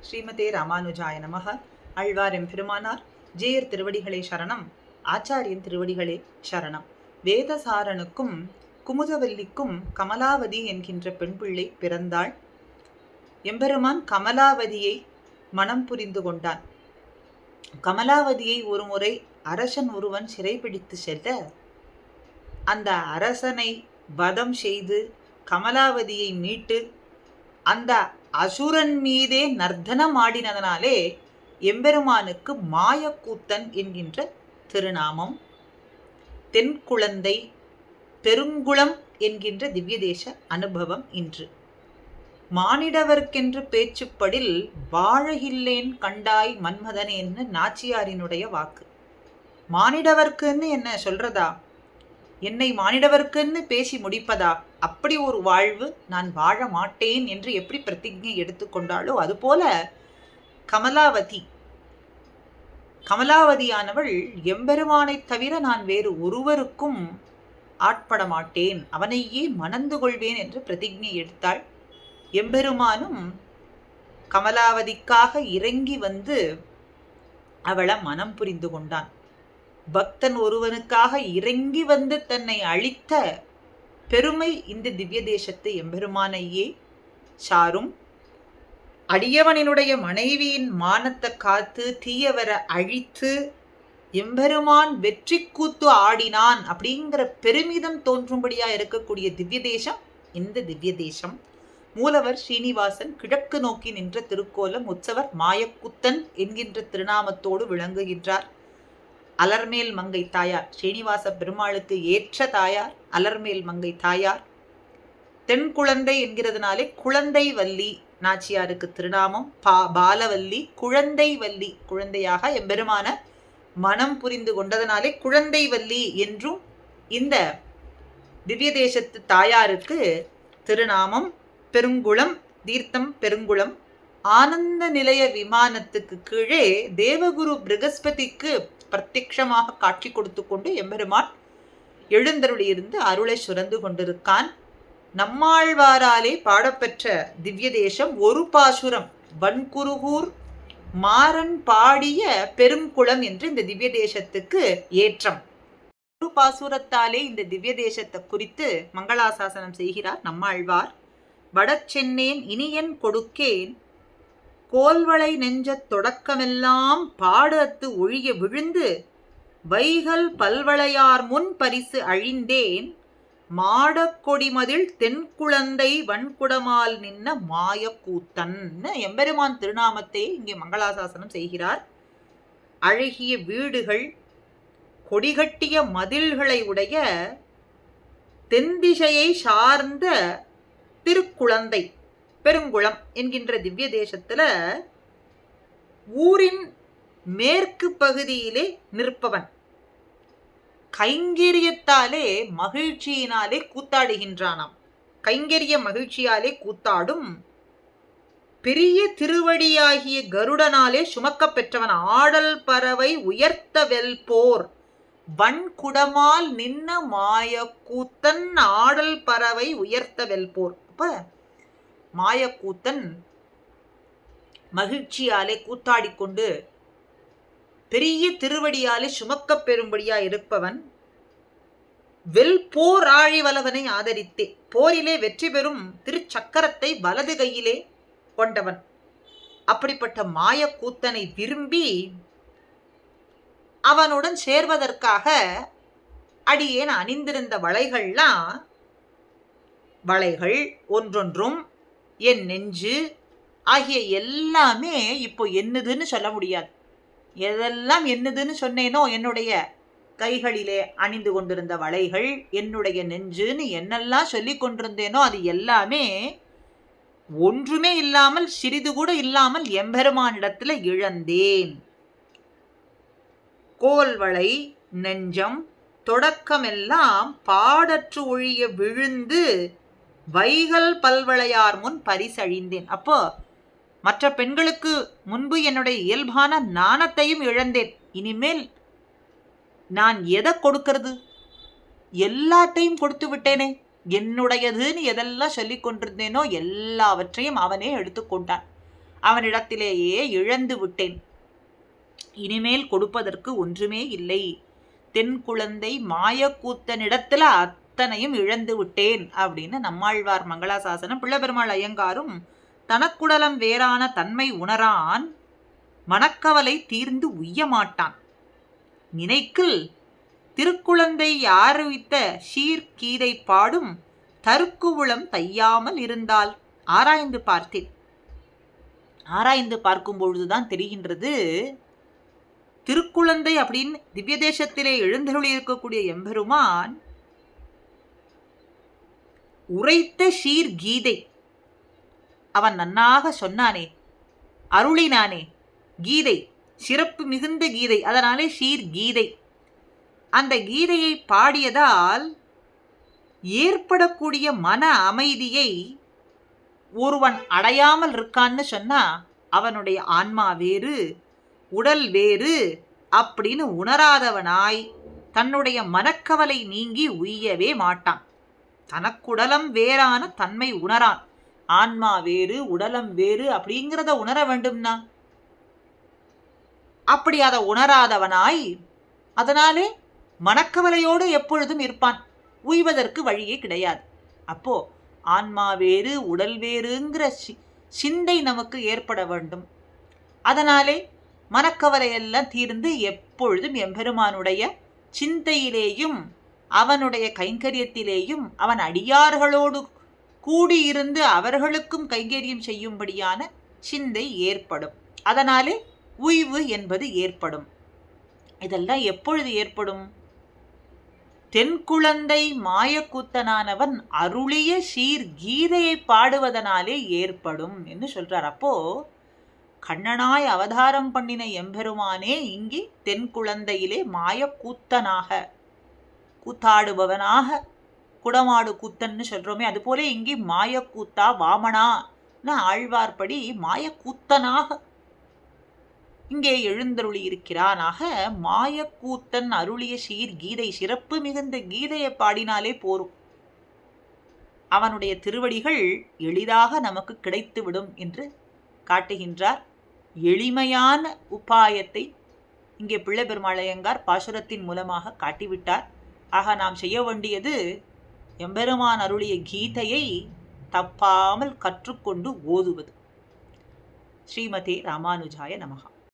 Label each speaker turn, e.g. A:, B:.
A: ஸ்ரீமதே ராமானுஜாய நமக. ஆழ்வார் எம்பெருமானார் ஜேயர் திருவடிகளே சரணம். ஆச்சாரியன் திருவடிகளே சரணம். வேதசாரனுக்கும் குமுதவல்லிக்கும் கமலாவதி என்கின்ற பெண் பிள்ளை பிறந்தாள். எம்பெருமான் கமலாவதியை மனம் புரிந்து கொண்டான். கமலாவதியை ஒருமுறை அரசன் ஒருவன் சிறைபிடித்து செல்ல, அந்த அரசனை வதம் செய்து கமலாவதியை மீட்டு அந்த அசுரன் மீதே நர்த்தனம் ஆடினதனாலே எம்பெருமானுக்கு மாயக்கூத்தன் என்கின்ற திருநாமம். தென்குழந்தை பெருங்குளம் என்கின்ற திவ்யதேச அனுபவம் இன்று. மானிடவர்க்கென்று பேச்சுப்படில் வாழகில்லேன் கண்டாய் மன்மதனேன்னு நாச்சியாரினுடைய வாக்கு. மானிடவர்க்குன்னு என்ன சொல்றதா? என்னை மானிடவர்க்குன்னு பேசி முடிப்பதா? அப்படி ஒரு வாழ்வு நான் வாழ மாட்டேன் என்று எப்படி பிரதிஜை எடுத்துக்கொண்டாளோ அதுபோல கமலாவதியானவள் எம்பெருமானை தவிர நான் வேறு ஒருவருக்கும் ஆட்பட மாட்டேன், அவனையே மணந்து கொள்வேன் என்று பிரதிஜை எடுத்தாள். எம்பெருமானும் கமலாவதிக்காக இறங்கி வந்து அவளை மனம் புரிந்து கொண்டான். பக்தன் ஒருவனுக்காக இறங்கி வந்து தன்னை அழித்த பெருமை இந்த திவ்ய தேசத்து எம்பெருமானையே சாரும். அடியவனினுடைய மனைவியின் மானத்தை காத்து தீயவரை அழித்து எம்பெருமான் வெற்றி கூத்து ஆடினான் அப்படிங்கிற பெருமிதம் தோன்றும்படியா இருக்கக்கூடிய திவ்ய தேசம் இந்த திவ்ய தேசம். மூலவர் ஸ்ரீனிவாசன் கிழக்கு நோக்கி நின்ற திருக்கோலம் உற்சவர் மாயக்குத்தன் என்கின்ற திருநாமத்தோடு விளங்குகின்றார். அலர்மேல் மங்கை தாயார் ஸ்ரீனிவாச பெருமாளுக்கு ஏற்ற தாயார் அலர்மேல் மங்கை தாயார். தென் குழந்தை என்கிறதுனாலே குழந்தை வள்ளி நாச்சியாருக்கு திருநாமம். பாலவல்லி குழந்தை வள்ளி, குழந்தையாக எம்பெருமான மனம் புரிந்து கொண்டதனாலே குழந்தை வள்ளி என்றும் இந்த திவ்ய தேசத்து தாயாருக்கு திருநாமம். பெருங்குளம் தீர்த்தம் பெருங்குளம். ஆனந்த நிலைய விமானத்துக்கு கீழே தேவகுரு பிரகஸ்பதிக்கு பிரத்யக்ஷமாக காட்சி கொடுத்து கொண்டு எம்பெருமான் எழுந்தருளியிருந்து அருளை சுரந்து கொண்டிருக்கான். நம்மாழ்வாராலே பாடப்பெற்ற திவ்ய தேசம் ஒரு பாசுரம் வன்குருகூர் மாறன் பாடிய பெருங்குளம் என்று இந்த திவ்ய தேசத்துக்கு ஏற்றம். ஒரு பாசுரத்தாலே இந்த திவ்ய தேசத்தை குறித்து மங்களாசாசனம் செய்கிறார் நம்மாழ்வார். வடச்சென்னேன் இனியன் கொடுக்கேன் கோல்வளை நெஞ்சத் தொடக்கமெல்லாம் பாடத்து ஒழிய விழுந்து வைகல் பல்வளையார் முன் பரிசு அழிந்தேன் மாடக்கொடிமதில் தென்குழந்தை வன்குடமால் நின்ன மாயக்கூத்தன் எம்பெருமான் திருநாமத்தை இங்கே மங்களாசாசனம் செய்கிறார். அழகிய வீடுகள் கொடிகட்டிய மதில்களை உடைய தென்திசையை சார்ந்த திருக்குழந்தை பெருங்குளம் என்கின்ற திவ்ய தேசத்துல ஊரின் மேற்கு பகுதியிலே நிற்பவன். கைங்கரியத்தாலே மகிழ்ச்சியினாலே கூத்தாடுகின்றானாம். கைங்கரிய மகிழ்ச்சியாலே கூத்தாடும் பெரிய திருவடியாகிய கருடனாலே சுமக்க பெற்றவன். ஆடல் பறவை உயர்த்த வெல்போர் வன்குடமால் நின்ன மாயக்கூத்தன் ஆடல் பறவை உயர்த்த வெல்போர். அப்ப மாயக்கூத்தன் மகிழ்ச்சியாலே கூத்தாடிக்கொண்டு பெரிய திருவடியாலே சுமக்க பெறும்படியா இருப்பவன். வெல்போர் ஆழிவலவனை ஆதரித்தே போரிலே வெற்றி பெறும் திருச்சக்கரத்தை வலது கையிலே கொண்டவன். அப்படிப்பட்ட மாயக்கூத்தனை விரும்பி அவனுடன் சேர்வதற்காக அடியேன் அணிந்திருந்த வளைகள் ஒன்றொன்றும் என் நெஞ்சு ஆகிய எல்லாமே இப்போ என்னதுன்னு சொல்ல முடியாது. எதெல்லாம் என்னதுன்னு சொன்னேனோ, என்னுடைய கைகளிலே அணிந்து கொண்டிருந்த வளைகள், என்னுடைய நெஞ்சுன்னு என்னெல்லாம் சொல்லி கொண்டிருந்தேனோ அது எல்லாமே ஒன்றுமே இல்லாமல், சிறிது கூட இல்லாமல் எம்பெருமானிடத்துல இழந்தேன். கோல்வளை நெஞ்சம் தொடக்கமெல்லாம் பாடற்று ஒழிய விழுந்து வைகல் பல்வளையார் முன் பரிசழிந்தேன். அப்போ மற்ற பெண்களுக்கு முன்பு என்னுடைய இயல்பான நாணத்தையும் இழந்தேன். இனிமேல் நான் எதை கொடுக்கிறது? எல்லாத்தையும் கொடுத்து விட்டேனே. என்னுடையதுன்னு எதெல்லாம் சொல்லி கொண்டிருந்தேனோ எல்லாவற்றையும் அவனே எடுத்துக்கொண்டான். அவனிடத்திலேயே இழந்து விட்டேன். இனிமேல் கொடுப்பதற்கு ஒன்றுமே இல்லை. தென் குழந்தை மாயக்கூத்தனிடத்துல அத்தனையும் இழந்து விட்டேன் அப்படின்னு நம்மாழ்வார் மங்களாசாசனம். பிள்ளைபெருமாள் ஐயங்காரும் தனக்குடலம் வேறான தன்மை உணரான், மனக்கவலை தீர்ந்து உய்ய மாட்டான். நினைக்கில் திருக்குழந்தை யாருவித்த சீர்கீதை பாடும் தருக்குவுளம் தையாமல் இருந்தால். ஆராய்ந்து பார்த்தேன். ஆராய்ந்து பார்க்கும் பொழுதுதான் தெரிகின்றது, திருக்குழந்தை அப்படின்னு திவ்ய தேசத்திலே எழுந்தருளி இருக்கக்கூடிய எம்பெருமான் உரைத்த சீர் கீதை அவன் நன்னாக சொன்னானே, அருளினானே. கீதை சிறப்பு மிகுந்த கீதை, அதனாலே சீர் கீதை. அந்த கீதையை பாடியதால் ஏற்படக்கூடிய மன அமைதியை ஒருவன் அடையாமல் இருக்கான்னு சொன்னா அவனுடைய ஆன்மா வேறு உடல் வேறு அப்படின்னு உணராதவனாய் தன்னுடைய மனக்கவலை நீங்கி உய்யவே மாட்டான். தனக்குடலம் வேறான தன்மை உணரான். ஆன்மா வேறு உடலம் வேறு அப்படிங்கிறத உணர வேண்டும்னா, அப்படி அதை உணராதவனாய் அதனாலே மனக்கவலையோடு எப்பொழுதும் இருப்பான். உய்வதற்கு வழியே கிடையாது. அப்போ ஆன்மா வேறு உடல் வேறுங்கிற சிந்தை நமக்கு ஏற்பட வேண்டும். அதனாலே மனக்கவலையெல்லாம் தீர்ந்து எப்பொழுதும் எம்பெருமானுடைய சிந்தையிலேயும் அவனுடைய கைங்கரியத்திலேயும் அவன் அடியார்களோடு கூடியிருந்து அவர்களுக்கும் கைங்கரியம் செய்யும்படியான சிந்தை ஏற்படும். அதனாலே உய்வு என்பது ஏற்படும். இதெல்லாம் எப்பொழுது ஏற்படும்? தென்குழந்தை மாயக்கூத்தனானவன் அருளிய சீர் கீதையை பாடுவதனாலே ஏற்படும் என்று சொல்றார். அப்போ கண்ணனாய் அவதாரம் பண்ணின எம்பெருமானே இங்கே தென்குழந்தையிலே மாயக்கூத்தனாக கூத்தாடுபவனாக, குடமாடு கூத்தன்னு சொல்றோமே, அதுபோல இங்கே மாயக்கூத்தா வாமனா ஆழ்வார்படி மாயக்கூத்தனாக இங்கே எழுந்தருளி இருக்கிறானாக. மாயக்கூத்தன் அருளிய சீர் கீதை, சிறப்பு மிகுந்த கீதையை பாடினாலே போரும். அவனுடைய திருவடிகள் எளிதாக நமக்கு கிடைத்துவிடும் என்று காட்டுகின்றார். எளிமையான உபாயத்தை இங்கே பிள்ளைபெருமாள் ஐயங்கார் பாசுரத்தின் மூலமாக காட்டிவிட்டார். ஆக நாம் செய்ய வேண்டியது எம்பெருமான் அருளிய கீதையை தப்பாமல் கற்றுக்கொண்டு ஓதுவது. ஸ்ரீமதே ராமானுஜாய நமஹ.